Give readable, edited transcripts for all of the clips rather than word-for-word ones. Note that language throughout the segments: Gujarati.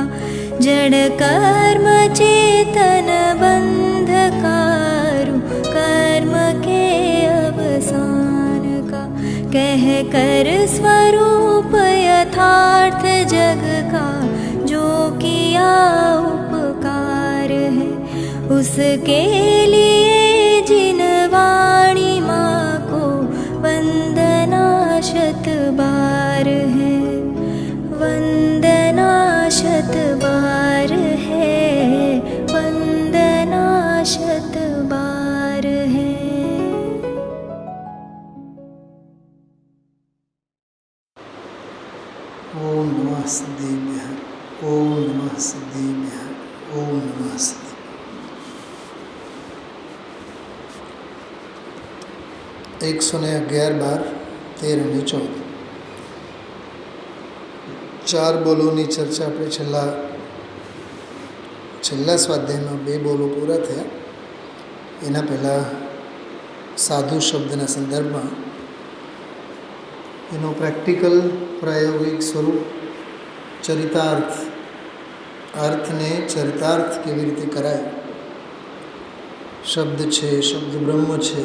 का जड़ कर्म चेतन बंधकारु कर्म के अवसान का कह कर स्वरूप यथार्थ जग का जो किया उपकार है उसके लिए जिन वाणी माँ को वंदना शत बार है वंदना शत बार है वंदना शत बार है। ओम नमः सिद्धेभ्यः ओम नमः सिद्धेभ्यः ओम नमः सिद्धेभ्यः। 111 बार 13 અને 14 ચાર બોલોની ચર્ચા આપણે છેલ્લા સ્વાધ્યાયમાં 2 બોલો પૂરા થયા. એના પહેલાં સાધુ શબ્દના સંદર્ભમાં એનો પ્રેક્ટિકલ પ્રાયોગિક સ્વરૂપ ચરિતાર્થ અર્થને ચરિતાર્થ કેવી રીતે કરાય, શબ્દ છે, શબ્દ બ્રહ્મ છે,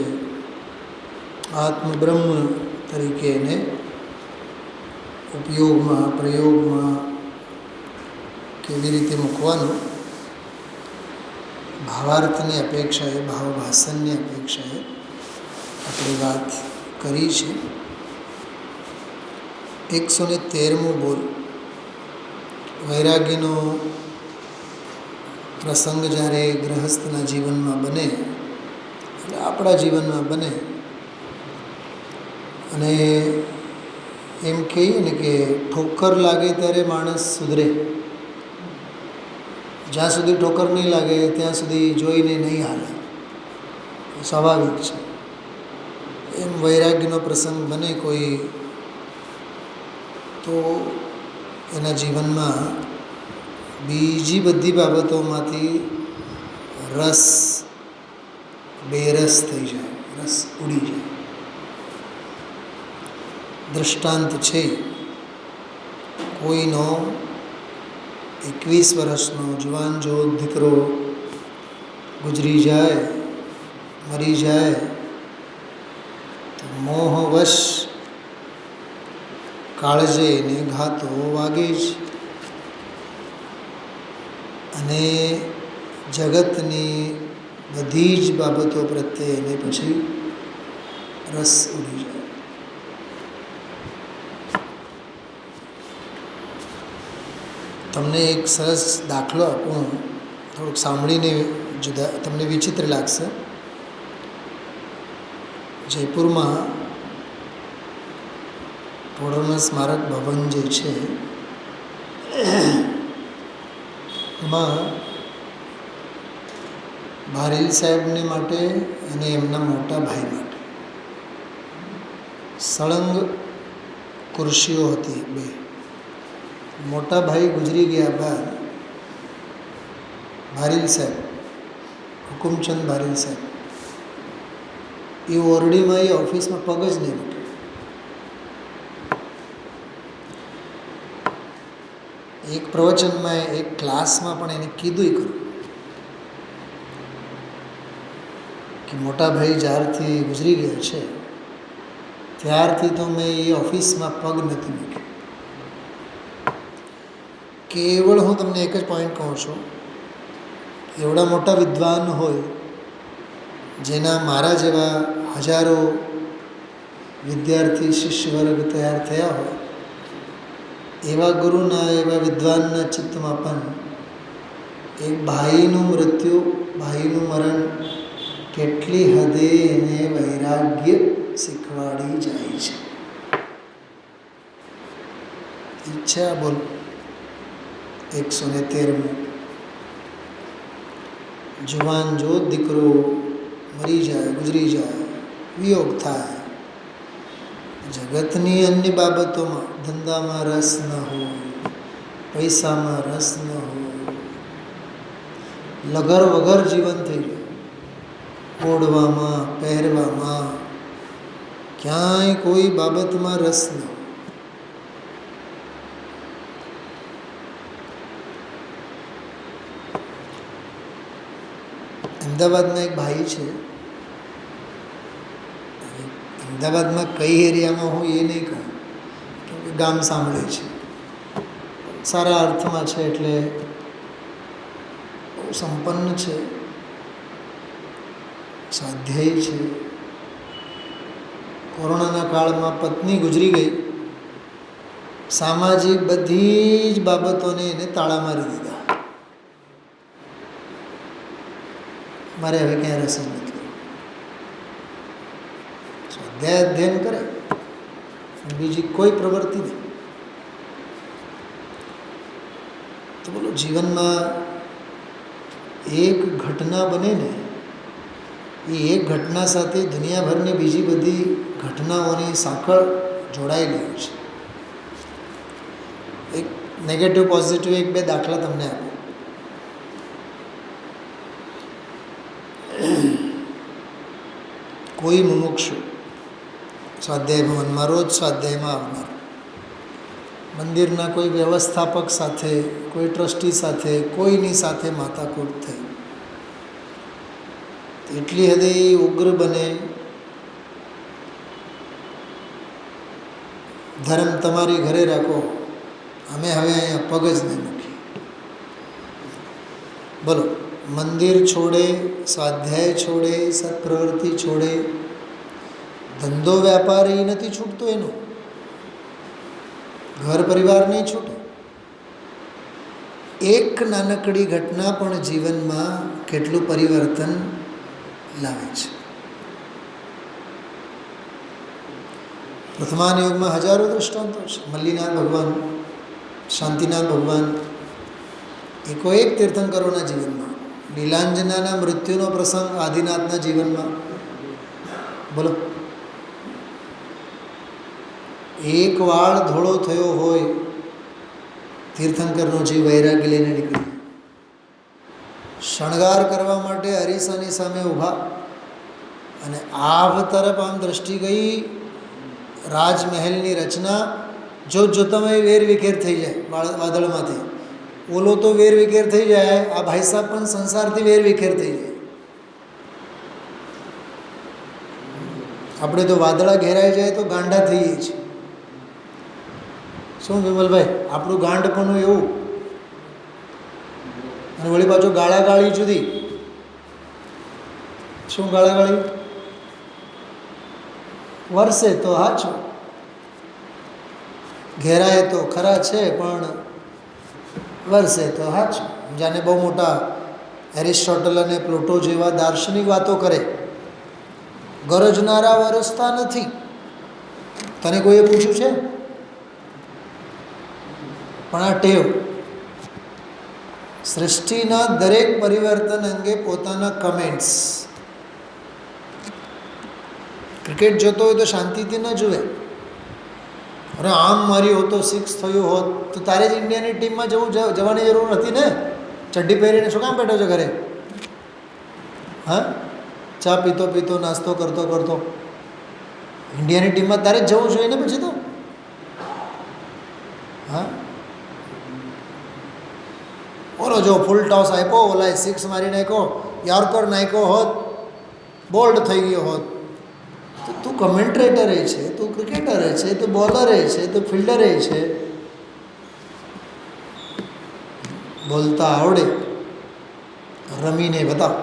આત્મબ્રહ્મ તરીકે એને ઉપયોગમાં પ્રયોગમાં કેવી રીતે મૂકવાનું, ભાવાર્થની અપેક્ષાએ ભાવભાષણની અપેક્ષાએ આપણે વાત કરી છે. 113મો બોલ વૈરાગ્યનો પ્રસંગ જ્યારે ગૃહસ્થના જીવનમાં બને એટલે આપણા જીવનમાં બને અને એમ કહીએ ને કે ઠોકર લાગે ત્યારે માણસ સુધરે, જ્યાં સુધી ઠોકર નહીં લાગે ત્યાં સુધી જોઈને નહીં હાલે, સ્વાભાવિક છે. એમ વૈરાગ્યનો પ્રસંગ બને કોઈ તો એના જીવનમાં બીજી બધી બાબતોમાંથી રસ બેરસ થઈ જાય, રસ ઉડી જાય. દૃષ્ટાંત છે, કોઈનો 21 વર્ષનો જુવાન જો દીકરો ગુજરી જાય, મરી જાય તો મોહવશ કાળજે ને ઘાતો વાગે જ અને જગતની બધી જ બાબતો પ્રત્યે એને પછી રસ ઉડી જાય. તમને એક સરસ દાખલો આપું, થોડુંક સાંભળીને તમને વિચિત્ર લાગશે. જયપુરમાં પોળોના સ્મારક ભવન જે છે એમાં ભારેલ સાહેબને માટે અને એમના મોટા ભાઈ માટે સળંગ ખુરશીઓ હતી 2. મોટા ભાઈ ગુજરી ગયા બાદ ભારેલ સાહેબ, હુકુમચંદ ભારેલ સાહેબ, એ ઓરડીમાં એ ઓફિસમાં પગ જ નહીં મૂકે. એક પ્રવચનમાં એક ક્લાસમાં પણ એને કીધું ખરું કે મોટા ભાઈ જ્યારથી ગુજરી ગયા છે ત્યારથી તો મેં એ ઓફિસમાં પગ નથી મૂક્યો. કેવળ હું તમને એક જ પોઈન્ટ કહું છું, એવડા મોટા વિદ્વાન હોય, જેના મારા જેવા હજારો વિદ્યાર્થી શિષ્ય વર્ગ તૈયાર થયા હોય, એવા ગુરુના એવા વિદ્વાનના ચિત્તમાં પણ એક ભાઈનું મૃત્યુ, ભાઈનું મરણ કેટલી હદે એને વૈરાગ્ય શીખવાડી જાય છે. ઈચ્છા બોલ 113. જુવાન જો દીકરો મરી જાય, ગુજરી જાય, વિયોગ થાય, જગતની અન્ય બાબતોમાં ધંધામાં રસ ન હોય, પૈસામાં રસ ન હોય, લગર વગર જીવન થઈ જાય, ઓઢવામાં પહેરવામાં ક્યાંય કોઈ બાબતમાં રસ ન હોય. અમદાવાદમાં એક ભાઈ છે. અમદાવાદમાં કઈ એરિયામાં હું એ નહીં કહું, કેમકે ગામ સાંભળે છે. સારા અર્થમાં છે, એટલે બહુ સંપન્ન છે, સ્વાધ્યાયી છે. કોરોનાના કાળમાં પત્ની ગુજરી ગઈ. સામાજિક બધી જ બાબતોને એને તાળા મારી દીધા. મારે હવે ક્યાંય રસ નથી. સ્વાધ્યાય અધ્યયન કરે, બીજી કોઈ પ્રવૃત્તિ નહીં. તો બોલો, જીવનમાં એક ઘટના બને ને, એ એક ઘટના સાથે દુનિયાભરની બીજી બધી ઘટનાઓની સાંકળ જોડાયેલી હોય છે. એક નેગેટિવ પોઝિટિવ એક બે દાખલા તમને આપો. કોઈ મુમુક્ષુ સ્વાધ્યાય ભવનમાં રોજ સ્વાધ્યાયમાં આવનાર, મંદિરના કોઈ વ્યવસ્થાપક સાથે, કોઈ ટ્રસ્ટી સાથે, કોઈની સાથે માથાકૂટ થઈ, એટલી હદે ઉગ્ર બને, ધર્મ તમારી ઘરે રાખો, અમે હવે અહીંયા પગ જ નહીં મૂકીએ. બોલો, મંદિર છોડે, સ્વાધ્યાય છોડે, સત્પ્રવૃત્તિ છોડે, ધંધો વ્યાપાર એ નથી છૂટતો, એનો ઘર પરિવાર નહીં છૂટે. એક નાનકડી ઘટના પણ જીવનમાં કેટલું પરિવર્તન લાવે છે. વર્તમાન યુગમાં હજારો દૃષ્ટાંતો છે. મલ્લીનાથ ભગવાન, શાંતિનાથ ભગવાન, એકોએક તીર્થંકરોના જીવનમાં, નીલાંજનાના મૃત્યુનો પ્રસંગ આદિનાથના જીવનમાં. બોલો, એક વાળ ધોળો થયો હોય, તીર્થંકરનો જીવ વૈરાગ્ય લઈને નીકળી, શણગાર કરવા માટે અરીસાની સામે ઊભા, અને આભ તરફ આમ દ્રષ્ટિ ગઈ, રાજમહેલની રચના જોતજોતામાં વેર વિખેર થઈ જાય વાદળમાંથી. ઓલો તો વેર વિખેર થઈ જાય, આ ભાઈ સાહેબ પણ સંસારથી વેર વિખેર થઈ જાય. આપણે તો વાદળા ઘેરાઈ જાય તો ગાંડા થઈએ છીએ. શું વિમલભાઈ, આપણું ગાંડપણું એવું. અને વળી પાછું ગાળાગાળી જુદી. શું ગાળાગાળી? વરસે તો હાચો, ઘેરાય તો ખરા છે, પણ વરસે તો હાચો. જાને બહુ મોટા એરિસ્ટોટલ અને પ્લુટો જેવા દાર્શનિક વાતો કરે. ગરજનારા વરસતા નથી. તને કોઈએ પૂછ્યું છે? પણ આ ટેવ સૃષ્ટિના દરેક પરિવર્તન અંગે પોતાના કમેન્ટ્સ. ક્રિકેટ જોતો હોય તો શાંતિથી ન જુએ. અરે આમ મારી હોતો, સિક્સ થયું હોત તો તારે જ ઇન્ડિયાની ટીમમાં જવાની જરૂર નથી ને. ચડ્ડી પહેરીને શું કામ બેઠો છે ઘરે? હા, ચા પીતો પીતો, નાસ્તો કરતો કરતો ઇન્ડિયાની ટીમમાં તારે જ જવું જોઈએ ને પછી તો. હા, ઓલો જો ફૂલ ટોસ આપ્યો, ઓલાએ સિક્સ મારી નાખ્યો, યોર્કર નાખ્યો હોત, બોલ્ડ થઈ ગયો હોત, તો તું કમેન્ટ્રેટરે છે, તું ક્રિકેટરે છે, તું બોલરે છે, તું ફિલ્ડરે છે. બોલતા આવડે, રમીને બતાવ.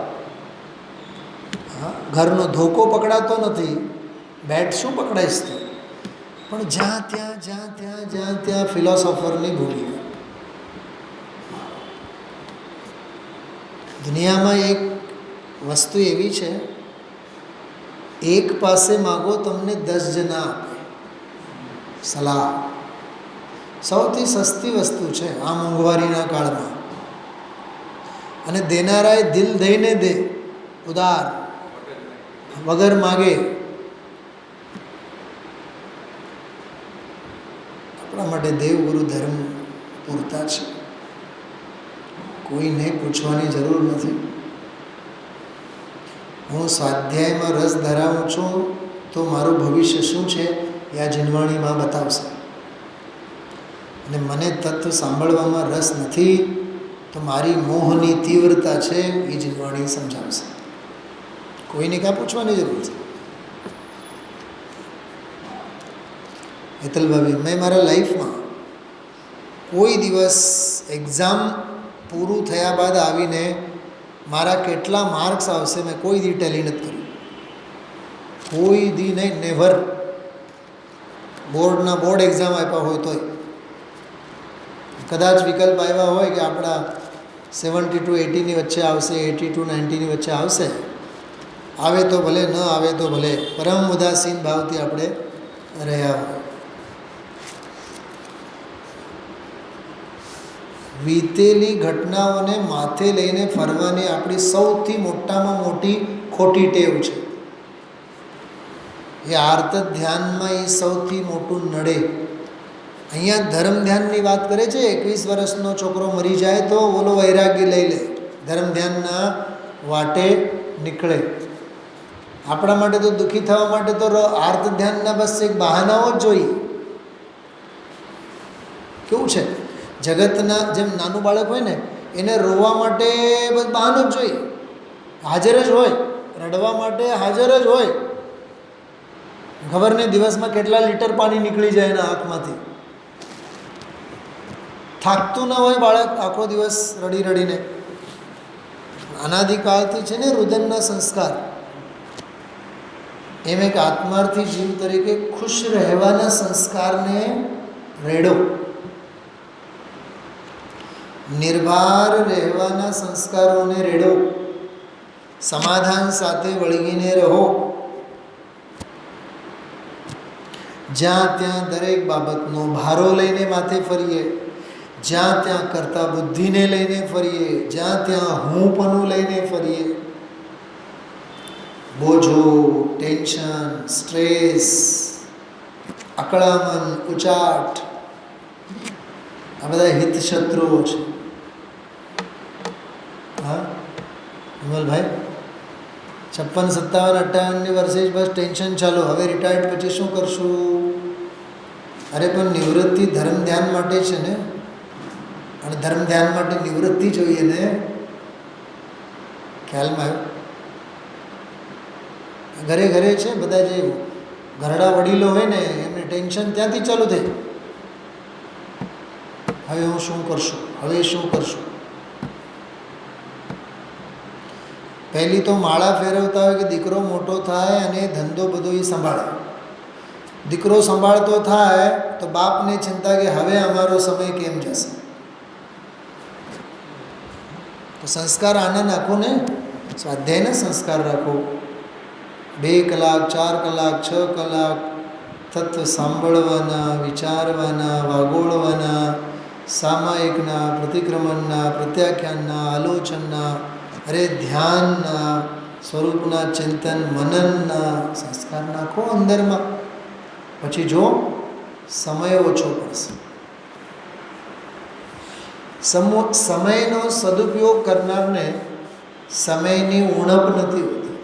હા, ઘરનો ધોકો પકડાતો નથી, બેટ શું પકડાઈશ તો. પણ જ્યાં ત્યાં ફિલોસોફરની ભૂમિકા. દુનિયામાં એક વસ્તુ એવી છે, એક પાસે માગો તમને 10 જણા આપે સલાહ. સૌથી સસ્તી વસ્તુ છે આ મોંઘવારીના કાળમાં. અને દેનારાએ દિલ દઈને દે, ઉદાર, વગર માગે. આપણા માટે દેવગુરુ ધર્મ પૂરતા છે. કોઈને પૂછવાની જરૂર નથી. હું સ્વાધ્યાયમાં રસ ધરાવું છું તો મારું ભવિષ્ય શું છે એ આ જીનવાણીમાં બતાવશે. અને મને તત્વ સાંભળવામાં રસ નથી તો મારી મોહની તીવ્રતા છે એ જીવવાણી સમજાવશે. કોઈને કાંઈ પૂછવાની જરૂર છે. હેતલભાભી, મેં મારા લાઈફમાં કોઈ દિવસ એક્ઝામ પૂરું થયા બાદ આવીને મારા કેટલા માર્ક્સ આવશે મેં કોઈ દી ટેલી નથી કર્યું. કોઈ દી નહીં, નેવર. બોર્ડ એક્ઝામ આપ્યા હોય તોય કદાચ વિકલ્પ આવ્યા હોય કે આપણા 70 to 80ની વચ્ચે આવશે, 80 to 90ની વચ્ચે આવશે, આવે તો ભલે, ન આવે તો ભલે, પરમ ઉદાસીન ભાવથી આપણે રહ્યા હોય. વીતેલી ઘટનાઓને માથે લઈને ફરવાની આપણી સૌથી મોટામાં મોટી ખોટી ટેવ છે. એ આર્ત ધ્યાનમાં એ સૌથી મોટું નડે. અહીંયા ધર્મ ધ્યાનની વાત કરે છે. 21 વર્ષનો છોકરો મરી જાય તો ઓલો વૈરાગ્ય લઈ લે, ધર્મ ધ્યાનના વાટે નીકળે. આપણા માટે તો દુઃખી થવા માટે તો આર્ત ધ્યાનના બસ એક બહાનાઓ જ જોઈએ. કેવું છે, જગતના જેમ નાનું બાળક હોય ને એને રોવા માટે બસ બહાનો જ જોઈએ, હાજર જ હોય. રડવા માટે હાજર જ હોય. ખબર નહીં દિવસમાં કેટલા લીટર પાણી નીકળી જાય એના આંખમાંથી. થાકતું ન હોય બાળક આખો દિવસ રડી રડીને. અનાદિકાળથી છે ને રુદનના સંસ્કાર. એમ એક આત્માર્થી જીવ તરીકે ખુશ રહેવાના સંસ્કારને રેડો, નિર્ભાર રહેવાના સંસ્કારોને રેડો, સમાધાન સાથે વળગીને રહો. જ્યાં ત્યાં દરેક બાબતનો ભારો લઈને માથે ફરીએ, જ્યાં ત્યાં કરતા બુદ્ધિને લઈને ફરીએ, જ્યાં ત્યાં હુંપણું લઈને ફરીએ. બોજો, ટેન્શન, સ્ટ્રેસ, અકળામણ, ઉચાટ, આ બધા હિત શત્રુઓ છે. હા વિમલભાઈ, 56, 57, 58ની વર્ષે જ બસ ટેન્શન ચાલુ. હવે રિટાયર્ડ પછી શું કરશું? અરે પણ નિવૃત્તિ ધર્મ ધ્યાન માટે છે ને, અને ધર્મ ધ્યાન માટે નિવૃત્તિ જોઈએ ને. ખ્યાલમાં આવ્યું? ઘરે ઘરે છે બધા જે ઘરડા વડીલો હોય ને એમને ટેન્શન ત્યાંથી ચાલુ થાય. હવે હું શું કરશું, હવે શું કરશું? પહેલી તો માળા ફેરવતા હોય કે દીકરો મોટો થાય અને ધંધો બધો એ સંભાળે. દીકરો સંભાળતો થાય તો બાપને ચિંતા કે હવે અમારો સમય કેમ જશે. તો સંસ્કાર આના નાખો ને, સ્વાધ્યાયના સંસ્કાર રાખો. 2 કલાક, 4 કલાક, 6 કલાક તત્વ સાંભળવાના, વિચારવાના, વાગોળવાના, સામાયિકના, પ્રતિક્રમણના, પ્રત્યાખ્યાનના, આલોચનના, અરે ધ્યાનના, સ્વરૂપના ચિંતન મનનના સંસ્કાર નાખો અંદરમાં. પછી જો સમય ઓછો પડશે. સમયનો સદુપયોગ કરનારને સમયની ઉણપ નથી હોતી.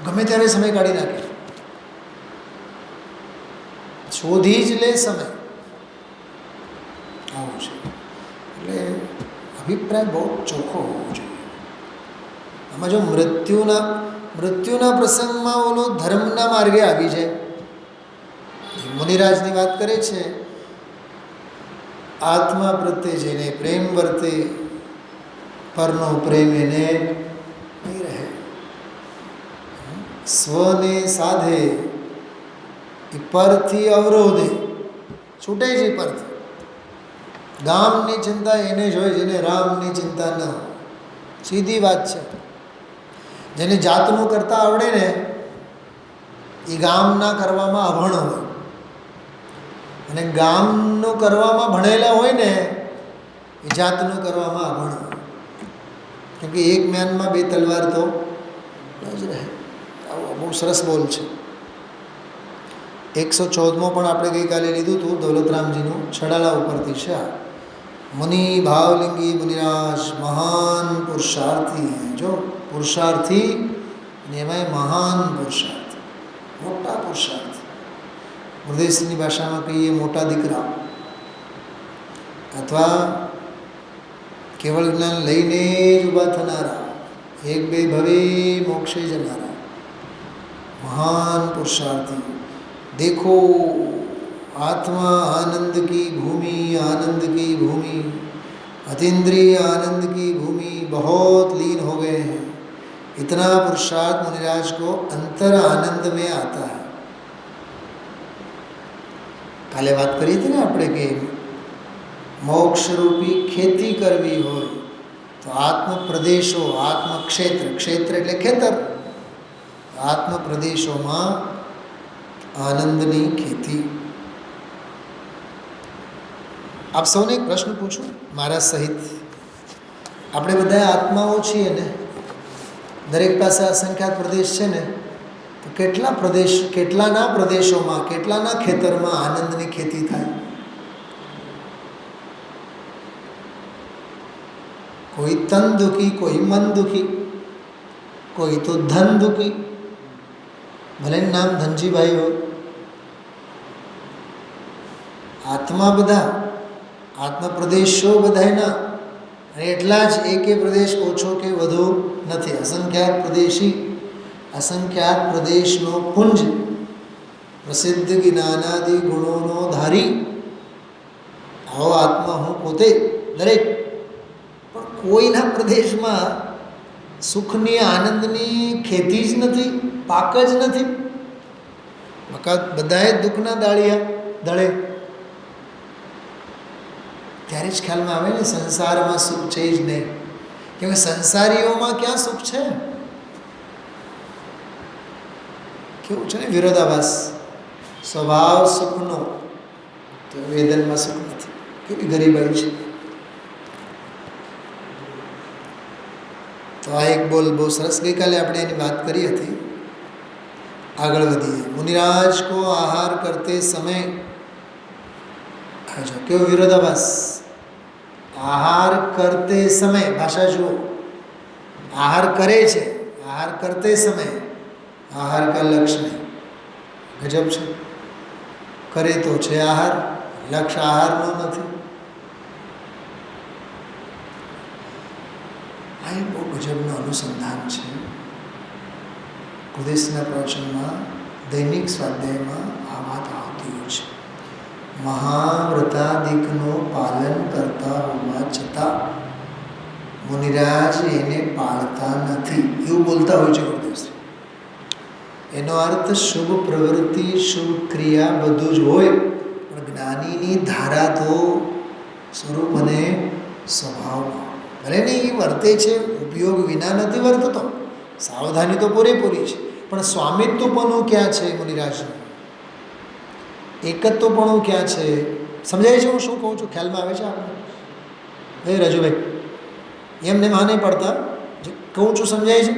ગમે ત્યારે સમય કાઢી નાખે, શોધી જ લે સમય. આવું છે. એટલે અભિપ્રાય બહુ ચોખ્ખો હોવો જોઈએ. આમાં જો મૃત્યુના પ્રસંગમાં ઓલો ધર્મના માર્ગે આવી જાય. મુનિરાજની વાત કરે છે, આત્મા પ્રત્યે જેને પ્રેમ વર્તે પરનો પ્રેમ એને નહીં રહે. સ્વને સાધે એ પરથી અવરોધે, છૂટે છે પરથી. ગામની ચિંતા એને જ હોય જેને રામની ચિંતા ન હોય. સીધી વાત છે. જેને જાતનું કરતાં આવડે ને એ ગામના કરવામાં અભણ હોય, અને ગામનું કરવામાં ભણેલા હોય ને એ જાતનું કરવામાં અભણ હોય. કેમ કે એક મ્યાનમાં 2 તલવાર તો જ રહે. આવો બહુ સરસ બોલ છે. 114મો પણ આપણે ગઈકાલે લીધું હતું દૌલતરામજીનું, છડાલા ઉપરથી છે. આ મુનિ ભાવલિંગી મુનિરાજ મહાન પુરુષાર્થી. જો પુરુષાર્થી અને એમાંય મહાન પુરુષાર્થી, મોટા પુરુષાર્થી. પ્રદેશની ભાષામાં કહીએ મોટા દીકરા. અથવા કેવળ જ્ઞાન લઈને જ ઊભા થનારા, એક બે ભવે મોક્ષે જનારા महान पुरुषार्थी। देखो आत्मा आनंद की भूमि, आनंद की भूमि, अतीन्द्रिय आनंद की भूमि बहुत लीन हो गए हैं। इतना पुरुषार्थ मुनिराज को अंतर आनंद में आता है। काले बात करी थी ना આપણે કે મોક્ષ રૂપી ખેતી કરવી હોય તો આત્મ પ્રદેશો, આત્મ ક્ષેત્ર, ક્ષેત્ર એટલે ખેતર, આત્મ પ્રદેશોમાં આનંદની ખેતી। આપ સૌને એક પ્રશ્ન પૂછું મારા સહિત। આપણે બધા આત્માઓ છીએ ને, દરેક પાસે અસંખ્યાત પ્રદેશ છે ને, તો કેટલાના પ્રદેશોમાં, કેટલાના ખેતરમાં આનંદની ખેતી થાય? कोई तन दुखी, कोई मन दुखी, कोई तो धन दुखी, भले नाम धनजी भाई हो। आत्मा बधा, आत्मा प्रदेशो बधायना અને એટલા જ એકે પ્રદેશ ઓછો કે વધુ નથી। અસંખ્યાત પ્રદેશી, અસંખ્યાત પ્રદેશનો પુંજ, પ્રસિદ્ધ જ્ઞાનાદિ ગુણોનો ધારી આવો આત્મા હું પોતે દરેક। પણ કોઈના પ્રદેશમાં સુખની આનંદની ખેતી જ નથી, પાક જ નથી। બધાએ દુઃખના દાળિયા દળે। ત્યારે જ ખ્યાલમાં આવે ને સંસારમાં સુખ છે જ નહીં, કેમ કે સંસારીઓમાં ક્યાં સુખ છે? કેવું છે ને વિરોધાભાસ, સ્વભાવ સુખનો તો વેદનમાં સુખ નથી। કેવી ગરીબાઈ છે। તો આ એક બોલ બહુ સરસ, ગઈકાલે આપણે એની વાત કરી હતી। આગળ વધીએ। मुनिराज को आहार करते समय, जो क्यों विरोधाभास, आहार करते समय भाषा जुओ, आहार करे छे, आहार करते समय आहार का लक्ष्य नहीं। गजब छे, करे तो छे आहार, लक्ष्य आहारनो નથી। આ બહુ ગજબનું અનુસંધાન છે। ઉદેશના પ્રવચનમાં, દૈનિક સ્વાધ્યાયમાં આ વાત આવતી હોય છે। મહાવ્રતાદિકનું પાલન કરતા હોવા છતાં મુનિરાજ એને પાળતા નથી, એવું બોલતા હોય છે ગુરુદેવશ્રી। એનો અર્થ શુભ પ્રવૃત્તિ, શુભ ક્રિયા બધું જ હોય, પણ જ્ઞાનીની ધારા તો સ્વરૂપ અને સ્વભાવમાં, ભલે ને એ વર્તે છે ઉપયોગ વિના નથી વર્તતો, સાવધાની તો પૂરેપૂરી છે, પણ સ્વામિત્વપણું ક્યાં છે મુનિરાજનું? એકત્વપણું ક્યાં છે? સમજાય છે હું શું કહું છું? ખ્યાલમાં આવે છે આપણે? એ રજુભાઈ એમને માને પડતા જે કહું છું સમજાય છે?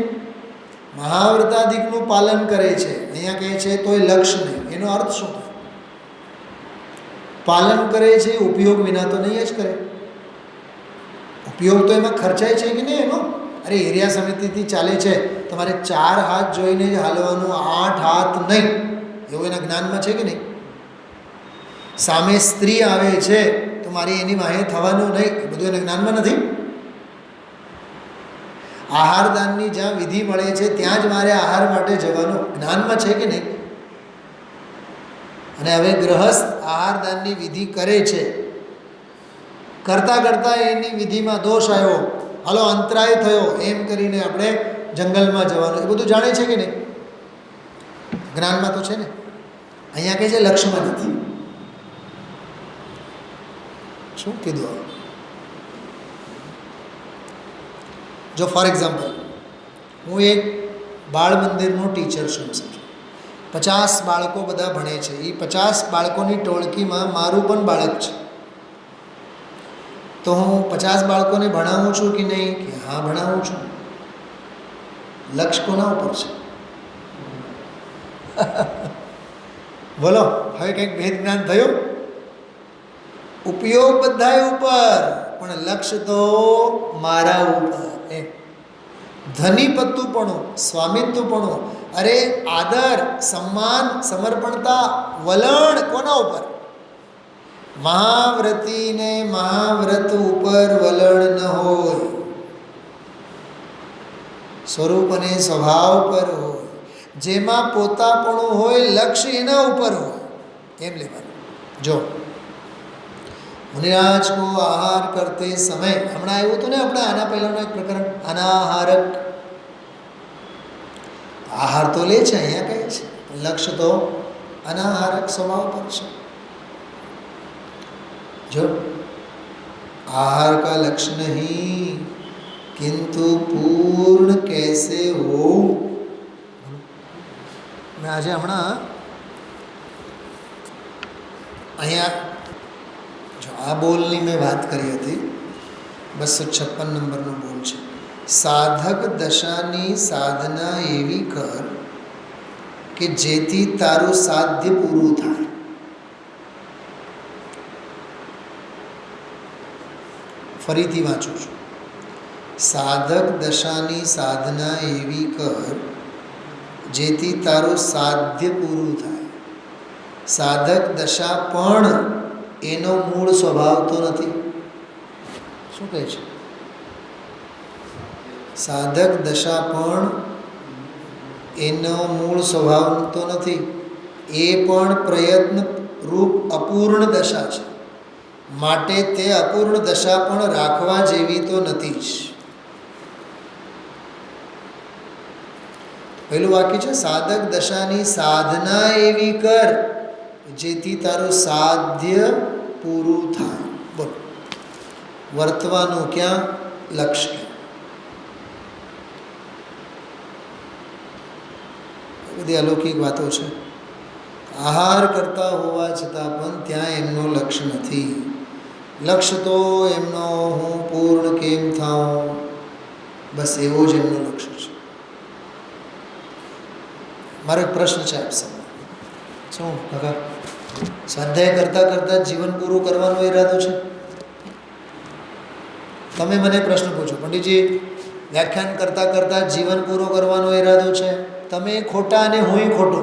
મહાવ્રતાદિકનું પાલન કરે છે, અહીંયા કહે છે તોય લક્ષ્ય નહીં, એનો અર્થ શું થાય? પાલન કરે છે ઉપયોગ વિના તો નહીં જ કરે। ઉપયોગ તો એમાં ખર્ચાય છે કે નહીં એનો? અરે એરિયા સમિતિથી ચાલે છે, તમારે 4 હાથ જોઈને જ હાલવાનું, 8 હાથ નહીં, એવું એના જ્ઞાનમાં છે કે નહીં? સામે સ્ત્રી આવે છે તો મારે એની વાહે થવાનું નહીં, એ બધું એના જ્ઞાનમાં નથી? આહારદાનની જ્યાં વિધિ મળે છે ત્યાં જ મારે આહાર માટે જવાનું, જ્ઞાનમાં છે કે નહીં? અને હવે ગૃહસ્થ આહારદાનની વિધિ કરે છે, કરતાં કરતાં એની વિધિમાં દોષ આવ્યો, હાલો અંતરાય થયો, એમ કરીને આપણે જંગલમાં જવાનું, એ બધું જાણે છે કે નહીં? જ્ઞાનમાં તો છે ને। અહીંયા કહે છે લક્ષ્યમાં નથી। શું કીધું? જો ફોર એક્ઝામ્પલ હું એક બાળ મંદિરનો ટીચર છું, સમજો 50 બાળકો બધા ભણે છે, એ 50 બાળકોની ટોળકીમાં મારું પણ બાળક છે, તો હું 50 બાળકોને ભણાવું છું કે નહીં? કે હા ભણાવું છું। લક્ષ્ય કોના ઉપર છે? બોલો, હવે કંઈક ભેદ જ્ઞાન થયું? ઉપયોગ બધાય ઉપર, પણ લક્ષ્ય તો મારા ઉપર। એ ધનીપત્તુપણું, સ્વામિત્વપણું, અરે આદર, સન્માન, સમર્પણતા, વલણ કોના ઉપર? મહાવ્રતીને મહાવ્રત ઉપર વલણ ન હોય, સ્વરૂપ અને સ્વભાવ પર હોય, જેમાં પોતાપણું હોય, લક્ષ્ય એના ઉપર હોય એમ લેવાનું. જો મુનિરાજ કો આહાર કરતે સમય, હમણાં આવ્યું હતું ને આપણે આના પહેલાંનું એક પ્રકરણ, અનાહારક. આહાર તો લે છે, અહીંયા કહે છે, લક્ષ્ય તો અનાહારક સ્વભાવ પર છે. जो आहार का लक्ष्य नहीं किंतु पूर्ण कैसे हो. मैं आज हमणा અહીંયા જો આ બોલની મેં વાત કરી હતી, 256 નંબરનો બોલ છે. સાધક દશાની સાધના એવી કર કે જેથી તારું સાધ્ય પૂરું થાય. ફરીથી વાંચું છું. સાધક દશાની સાધના એવી કર જેથી તારું સાધ્ય પૂરું થાય. સાધક દશા પણ એનો મૂળ સ્વભાવ તો નથી. શું કહે છે? સાધક દશા પણ એનો મૂળ સ્વભાવ તો નથી. એ પણ પ્રયત્ન રૂપ અપૂર્ણ દશા છે. માટે તે અપૂર્ણ દશા પણ રાખવા જેવી તો નથી જ. પહેલું વાક્ય છે સાધક દશાની સાધના એવી કર જેથી તારું સાધ્ય પૂરું થાય. બોલો, વર્તવાનું ક્યાં, લક્ષ્ય ક્યાં? બધી અલૌકિક વાતો છે. આહાર કરતા હોવા છતાં પણ ત્યાં એમનો લક્ષ્ય નથી. લક્ષ્ય તો એમનો હું પૂર્ણ કેમ થાઉં, બસ એવો જ એમનો લક્ષ્ય છે. મારો એક પ્રશ્ન છે આપ સામે. શું ભગા સ્વાધ્યાય કરતાં કરતાં જીવન પૂરું કરવાનો ઈરાદો છે? તમે મને પ્રશ્ન પૂછો, પંડિતજી વ્યાખ્યાન કરતાં કરતાં જીવન પૂરું કરવાનો ઈરાદો છે? તમે ખોટા અને હું ખોટો.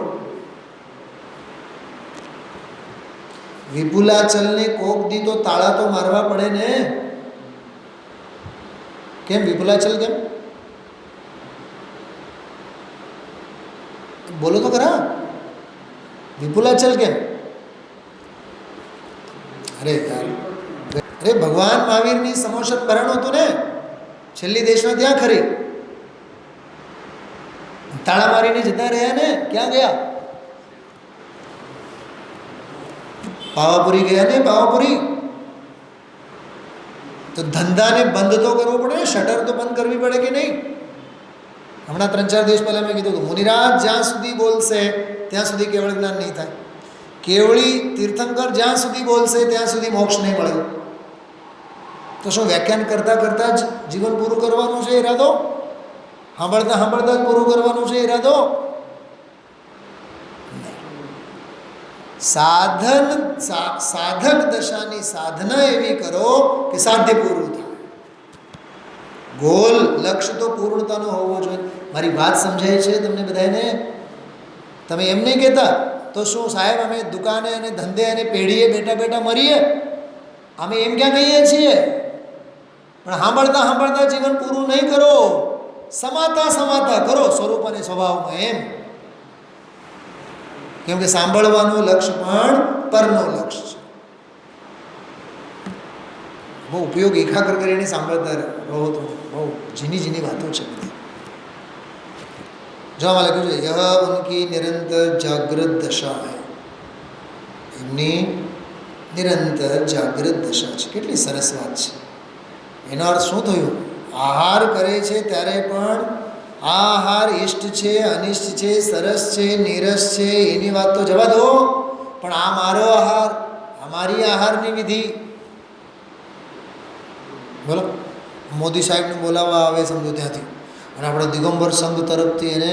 વિપુલાચલને કોક દી તો તાળા તો મારવા પડે ને. કેમ વિપુલાચલ કેમ? બોલો તો ખરા, વિપુલાચલ કેમ? અરે યાર, અરે ભગવાન મહાવીરની સમોસન ભરણ હતું ને છેલ્લી દેશમાં, ત્યાં ખરી તાળા મારીને જતા રહ્યા ને. ક્યાં ગયા? પાવાપુરી ગયા ને. પાવાપુરી તો ધંધાને બંધ તો કરવો પડે ને, શટર તો બંધ કરવી પડે કે નહીં? હમણાં 3-4 દિવસ પહેલાં મેં કીધું કે મુનિરાજ જ્યાં સુધી બોલશે ત્યાં સુધી કેવળ જ્ઞાન નહીં થાય. કેવળી તીર્થંકર જ્યાં સુધી બોલશે ત્યાં સુધી મોક્ષ નહીં મળે. તો શું વ્યાખ્યાન કરતાં કરતાં જ જીવન પૂરું કરવાનું છે ઈરાદો? સાંભળતા સાંભળતા જ પૂરું કરવાનું છે ઈરાદો? સાધક દશાની સાધના એવી કરો કે સાધ્ય પૂરું થાય. ગોલ લક્ષ્ય તો પૂર્ણતાનો હોવો જોઈએ. મારી વાત સમજાય છે તમને બધાને? તમે એમ નહીં કહેતા તો શું સાહેબ અમે દુકાને અને ધંધે અને પેઢીએ બેઠા બેઠા મરીએ? અમે એમ ક્યાં કહીએ છીએ? પણ સાંભળતા સાંભળતા જીવન પૂરું નહીં કરો, સમાતા સમાતા કરો સ્વરૂપ અને સ્વભાવમાં. એમ કેમ કે સાંભળવાનું લક્ષ્ય પણ પરનો લક્ષ્ય છે. બહુ ઉપયોગ એકાગ્ર કરીને સાંભળતા રહો તો બહુ ઝીની ઝીની વાતો છે બધી. જો આમાં લખ્યું છે યહ ઉનકી નિરંતર જાગૃત દશા હૈ. એમની નિરંતર જાગૃત દશા છે. કેટલી સરસ વાત છે. એનો અર્થ શું થયું? આહાર કરે છે ત્યારે પણ આ આહાર ઇષ્ટ છે, અનિષ્ટ છે, સરસ છે, નીરસ છે, એની વાત તો જવા દો. પણ આ મારો આહાર, આ મારી આહારની વિધિ. બોલો, મોદી સાહેબને બોલાવવા આવે સમજો ત્યાંથી, અને આપણો દિગંબર સંઘ તરફથી એને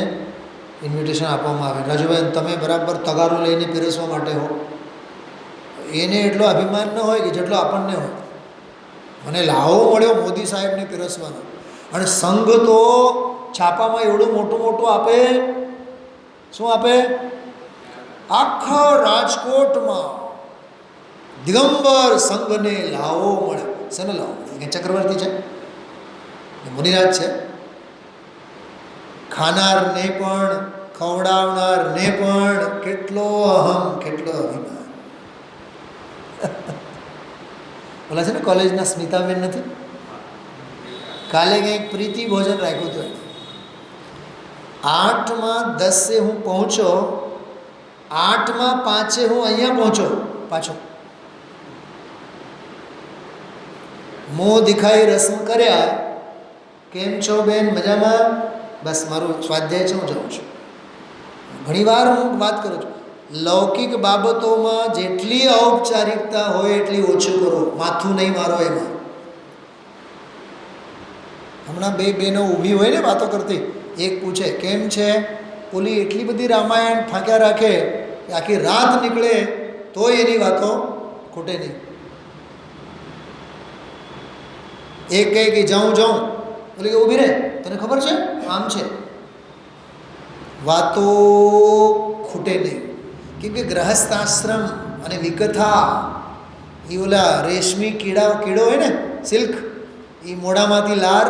ઇન્વિટેશન આપવામાં આવે, રાજુભાઈ તમે બરાબર તગારો લઈને પીરસવા માટે હો. એને એટલો અભિમાન ન હોય કે જેટલો આપણને હોય. મને લાવો મળ્યો મોદી સાહેબને પીરસવાનો, અને સંઘ તો છાપામાં એવડું મોટું મોટું આપે. શું આપે? આખા રાજકોટમાં દિગંબર સંઘને લાવો મળે. શેને લાવો મળે? કે ચક્રવર્તી છે, મુનિરાજ છે. ખાનારને પણ ખવડાવનારને પણ કેટલો અહમ, કેટલો અભિમાન. બોલા છે ને કોલેજના સ્મિતાબેન નથી, કાલે કંઈક પ્રીતિ ભોજન રાખ્યું હતું. 8:10 હું પહોંચ્યો, 8:05 હું અહીંયા પહોંચ્યો પાછો. મોં દેખાઈ રસમ કર્યા, કેમ છો બેન, મજામાં? બસ મારું સ્વાધ્યાય છે, હું જાઉં છું. ઘણીવાર હું વાત કરું છું, લૌકિક બાબતોમાં જેટલી ઔપચારિકતા હોય એટલી ઓછું કરો, માથું નહીં મારો એમાં. હમણાં બે બહેનો ઊભી હોય ને વાતો કરતી, એક પૂછે કેમ છે, ઓલી એટલી બધી રામાયણ ફાંક્યા રાખે કે આખી રાત નીકળે તોય એની વાતો ખૂટે નહીં. એક કહે કે જાઉં, ઓલી કે ઊભી રહે, તને ખબર છે આમ છે. વાતો ખૂટે નહીં. કેમ કે ગ્રહસ્થાશ્રમ અને વિકથા એ ઓલા રેશમી કીડો હોય ને, સિલ્ક, એ મોઢામાંથી લાર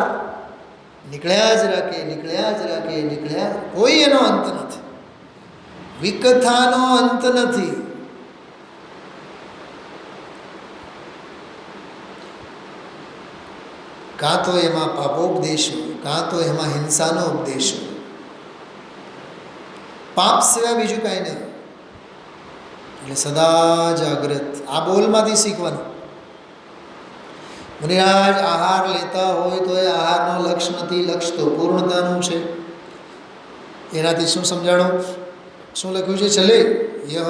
નીકળ્યા જ રાખે, કોઈ એનો અંત નથી. વિકથાનો અંત નથી. કાં તો એમાં પાપોપદેશ હોય, કાં તો એમાં હિંસાનો ઉપદેશ હોય. પાપ સિવાય બીજું કાંઈ નહીં. એટલે સદા જાગ્રત. આ બોલમાંથી શીખવાનું. મુનિરાજ આહાર લેતા હોય તો એ આહારનો લક્ષ્ય નથી, લક્ષ્ય તો પૂર્ણતાનું છે. એનાથી શું સમજાણો, શું લખ્યું છે? ચલે યહ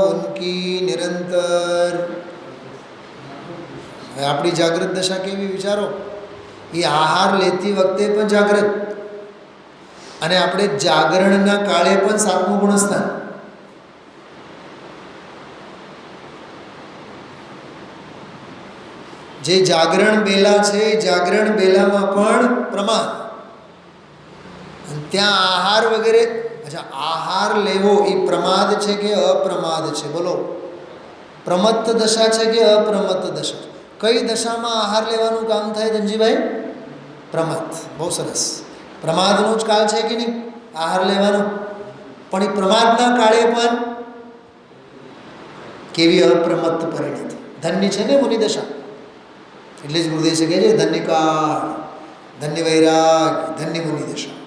ઉનકી નિરંતર. હવે આપણી જાગૃત દશા કેવી વિચારો. એ આહાર લેતી વખતે પણ જાગૃત, અને આપણે જાગરણના કાળે પણ 7મું ગુણસ્થાન. જે જાગરણ બેલા છે, જાગરણ બેલામાં પણ પ્રમાદ. અને ત્યાં આહાર વગેરે, અચ્છા આહાર લેવો એ પ્રમાદ છે કે અપ્રમાદ છે? બોલો, પ્રમત્ત દશા છે કે અપ્રમત્ત દશા? કઈ દશામાં આહાર લેવાનું કામ થાય ધનજીભાઈ? પ્રમાદ. બહુ સરસ. પ્રમાદનો જ કાળ છે કે નહીં આહાર લેવાનો? પણ એ પ્રમાદના કાળે પણ કેવી અપ્રમત્ત પરિણતિ. ધન્ય છે ને મુનિ દશા. એટલે જ ગુરુદેવ કહે છે ધન્ય કાળ, ધન્ય વૈરાગ, ધન્ય મુનિ દશા.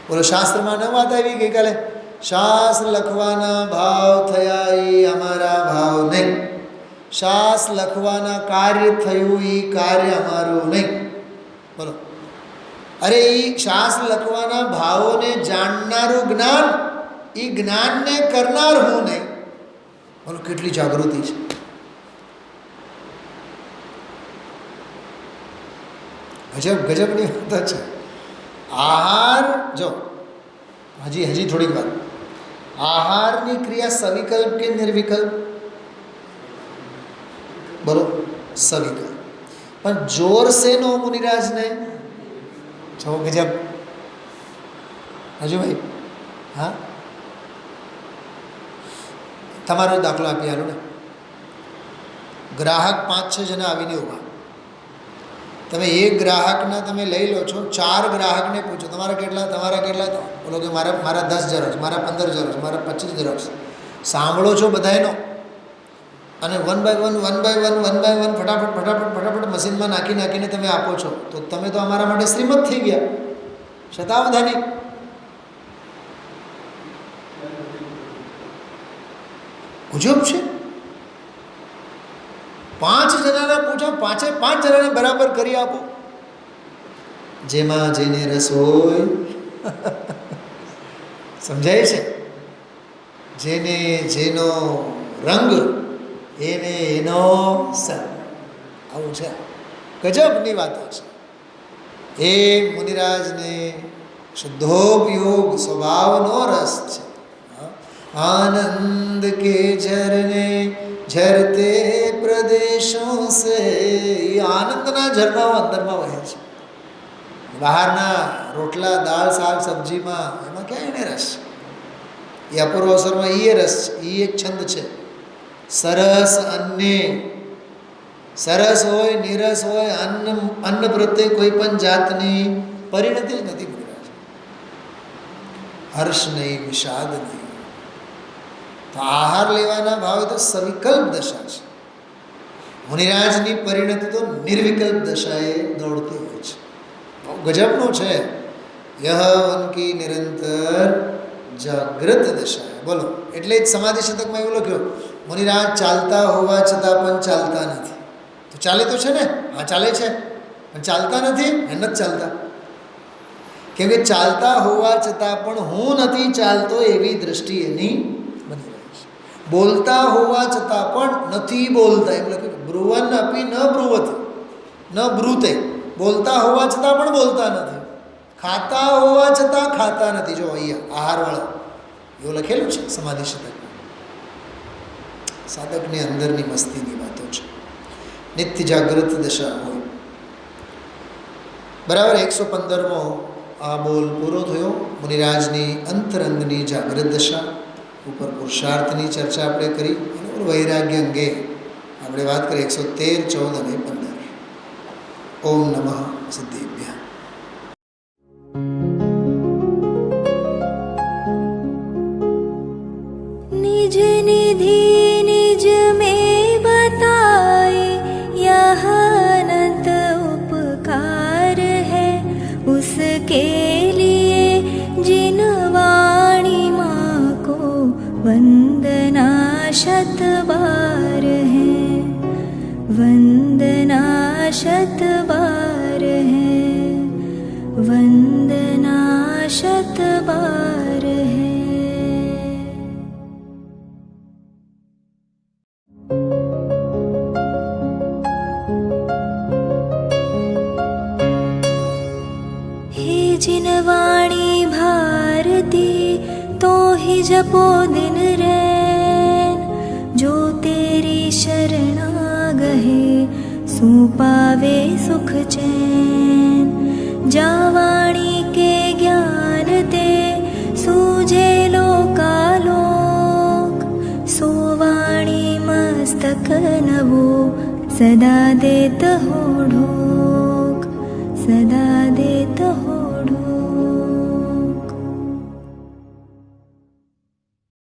બોલો, શાસ્ત્રમાં ન વાત આવી ગઈકાલે? શાસ્ત્ર લખવાના ભાવ થયા એ અમારા ભાવ નહીં, શાસ્ત્ર લખવાના કાર્ય થયું એ કાર્ય અમારું નહીં. બોલો, અરે એ શાસ્ત્ર લખવાના ભાવોને જાણનારું જ્ઞાન, એ જ્ઞાનને કરનાર હું નહીં. બોલો, કેટલી જાગૃતિ છે. ગજબની વાત છે. આહાર જો હજી થોડીક વાત. આહારની ક્રિયા સવિકલ્પ કે નિર્વિકલ્પ? બોલો, સવિકલ્પ. પણ જોર છે નો મુનિરાજને છો ગજબ. હજુ ભાઈ, હા, તમારો દાખલો આપી આલો ને. ગ્રાહક 5-6 જણા આવીને ઊભા. તમે એક ગ્રાહકના તમે લઈ લો છો, 4 ગ્રાહકને પૂછો તમારા કેટલા? બોલો કે મારા 10 ઝેરોક્ષ, મારા 15 ઝેરોક્ષ, મારા 25 ઝેરોક્ષ. સાંભળો છો બધાનો, અને વન બાય વન ફટાફટ મશીનમાં નાખીને તમે આપો છો. તો તમે તો અમારા માટે શ્રીમત થઈ ગયા, શતાવધાની. ગુજબ છે. 5 જણાને પૂછો, 5 જણાને બરાબર કરી આપો. જેમાં જેને રસ હોય સમજાય છે, જેને જેનો રંગ એને એનો સંગ. આવું છે. ગજબની વાતો છે. એ મુનિરાજને શુદ્ધોપયોગ સ્વભાવનો રસ છે. આનંદ કે ઝરને ઝરતે પ્રદેશો સે. એ આનંદના ઝરણાઓ અંદરમાં વહે છે. બહારના રોટલા, દાળ, શાક, સબ્જીમાં એમાં ક્યાં એને રસ? એ અપૂર્વ સ્વરમાં ઈ એ રસ છે, ઈ એક છંદ છે. સરસ અન્ને, સરસ હોય નિરસ હોય, અન્ન પ્રત્યે કોઈ પણ જાતની પરિણતિ જ નથી મુનિરાજ. હર્ષ નહીં, વિષાદ નહીં. તો આહાર લેવાના ભાવે તો સવિકલ્પ દશા છે. મુનિરાજની પરિણતિ તો નિર્વિકલ્પ દશાએ દોડતી હોય છે. બહુ ગજબનું છે. યહ ઉનકી નિરંતર જાગ્રત દશા. બોલો, એટલે જ સમાધિ શતકમાં એવું લખ્યું, મુનિરાજ ચાલતા હોવા છતાં પણ ચાલતા નથી. તો ચાલે તો છે ને, હા ચાલે છે, પણ ચાલતા નથી. એ નથી ચાલતા, કેમ કે ચાલતા હોવા છતાં પણ હું નથી ચાલતો એવી દ્રષ્ટિ એની બની રહી છે. બોલતા હોવા છતાં પણ નથી બોલતા, એમ લખ્યું, બ્રુવન અપી ન બ્રુવતે ન બ્રુતે. બોલતા હોવા છતાં પણ બોલતા નથી. ખાતા હોવા છતાં ખાતા નથી. જો અહીંયા આહારવાળા એવું લખેલું છે સમાધિ શતકમાં. સાધકની અંદરની મસ્તીની વાતો છે. નિત્ય જાગૃત દશા હોય. બરાબર. 115મો આ બોલ પૂરો થયો. મુનિરાજની અંતરંગની જાગૃત દશા ઉપર પુરુષાર્થની ચર્ચા આપણે કરી. અને વૈરાગ્ય અંગે આપણે વાત કરી 113, 14 અને 15. ઓમ નમઃ સિદ્ધેભ્યઃ. निज निधि निज में बताए, यह अनंत उपकार है उसके लिए जिन वाणी माँ को वंदना शत बार है, वंदना शत बार है, वंदना शत बार है. जिन वाणी भारती तो ही जपो दिन रैन, जो तेरी शरणा गहे सो पावे सुख चैन. जा वाणी के ज्ञान ते सूझे लोकालोक, सो वाणी मस्तक नवो सदा देत हो ढोक, सदा देत हो